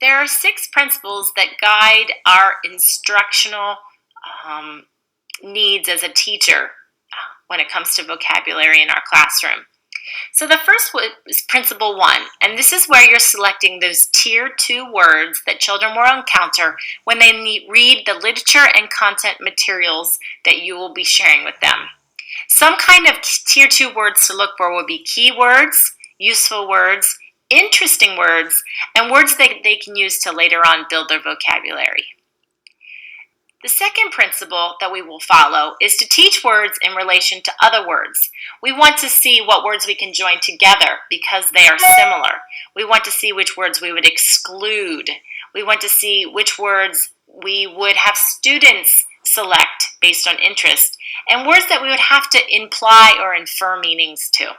There are 6 principles that guide our instructional needs as a teacher when it comes to vocabulary in our classroom. So the first is principle 1, and this is where you're selecting those tier 2 words that children will encounter when they read the literature and content materials that you will be sharing with them. Some kind of tier 2 words to look for will be keywords, useful words, interesting words, and words that they can use to later on build their vocabulary. The second principle that we will follow is to teach words in relation to other words. We want to see what words we can join together because they are similar. We want to see which words we would exclude. We want to see which words we would have students select based on interest, and words that we would have to imply or infer meanings to.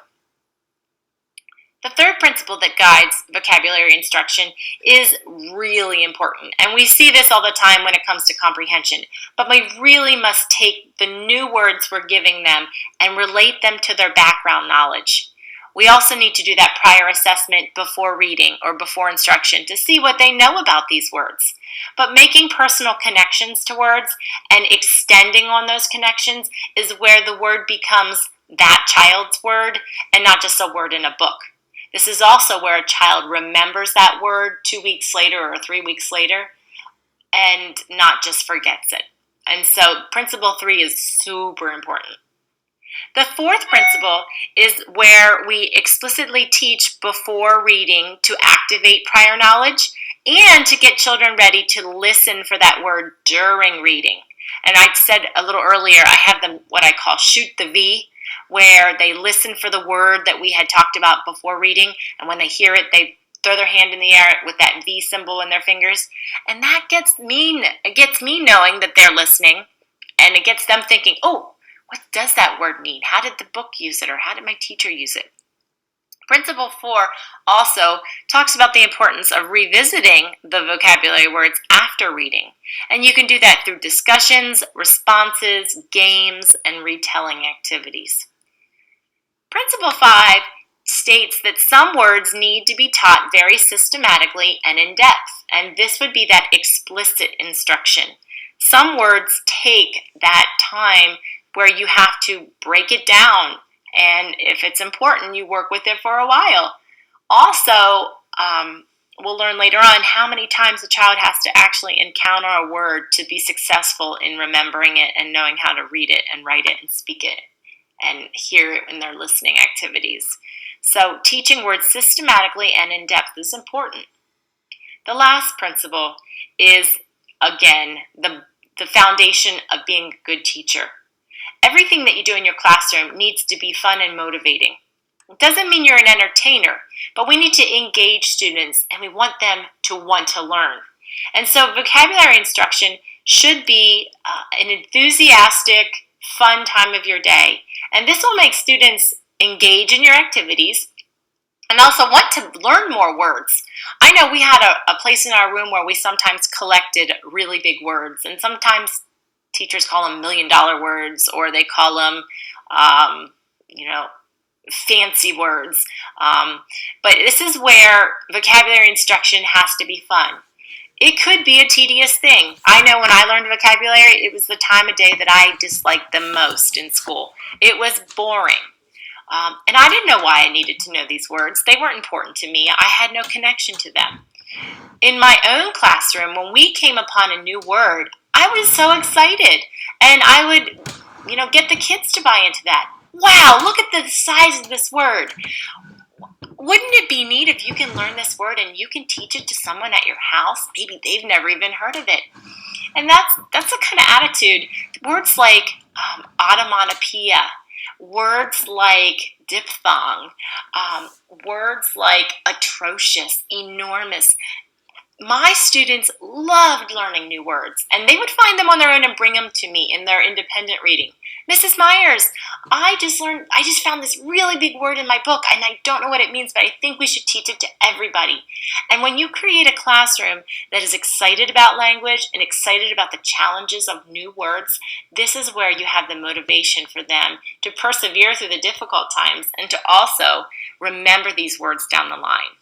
The third principle that guides vocabulary instruction is really important, and we see this all the time when it comes to comprehension, but we really must take the new words we're giving them and relate them to their background knowledge. We also need to do that prior assessment before reading or before instruction to see what they know about these words. But making personal connections to words and extending on those connections is where the word becomes that child's word and not just a word in a book. This is also where a child remembers that word 2 weeks later or 3 weeks later and not just forgets it. And so principle 3 is super important. The fourth principle is where we explicitly teach before reading to activate prior knowledge and to get children ready to listen for that word during reading. And I said a little earlier, I have them what I call shoot the V, where they listen for the word that we had talked about before reading, and when they hear it, they throw their hand in the air with that V symbol in their fingers, and that gets me knowing that they're listening, and it gets them thinking, oh, what does that word mean? How did the book use it, or how did my teacher use it? Principle 4 also talks about the importance of revisiting the vocabulary words after reading. And you can do that through discussions, responses, games, and retelling activities. Principle 5 states that some words need to be taught very systematically and in depth, and this would be that explicit instruction. Some words take that time where you have to break it down, and if it's important, you work with it for a while. Also, we'll learn later on how many times a child has to actually encounter a word to be successful in remembering it and knowing how to read it and write it and speak it and hear it in their listening activities. So teaching words systematically and in depth is important. The last principle is, again, the foundation of being a good teacher. Everything that you do in your classroom needs to be fun and motivating. It doesn't mean you're an entertainer, but we need to engage students and we want them to want to learn. And so vocabulary instruction should be an enthusiastic, fun time of your day. And this will make students engage in your activities and also want to learn more words. I know we had a place in our room where we sometimes collected really big words, and sometimes teachers call them $1 million words, or they call them, fancy words. But this is where vocabulary instruction has to be fun. It could be a tedious thing. I know when I learned vocabulary, it was the time of day that I disliked the most in school. It was boring. And I didn't know why I needed to know these words. They weren't important to me. I had no connection to them. In my own classroom, when we came upon a new word, I was so excited. And I would, get the kids to buy into that. Wow, look at the size of this word. Wouldn't it be neat if you can learn this word and you can teach it to someone at your house? Maybe they've never even heard of it. And that's the kind of attitude. Words like automatopoeia, words like diphthong, words like atrocious, enormous. My students loved learning new words, and they would find them on their own and bring them to me in their independent reading. Mrs. Myers, I just found this really big word in my book, and I don't know what it means, but I think we should teach it to everybody. And when you create a classroom that is excited about language and excited about the challenges of new words, this is where you have the motivation for them to persevere through the difficult times and to also remember these words down the line.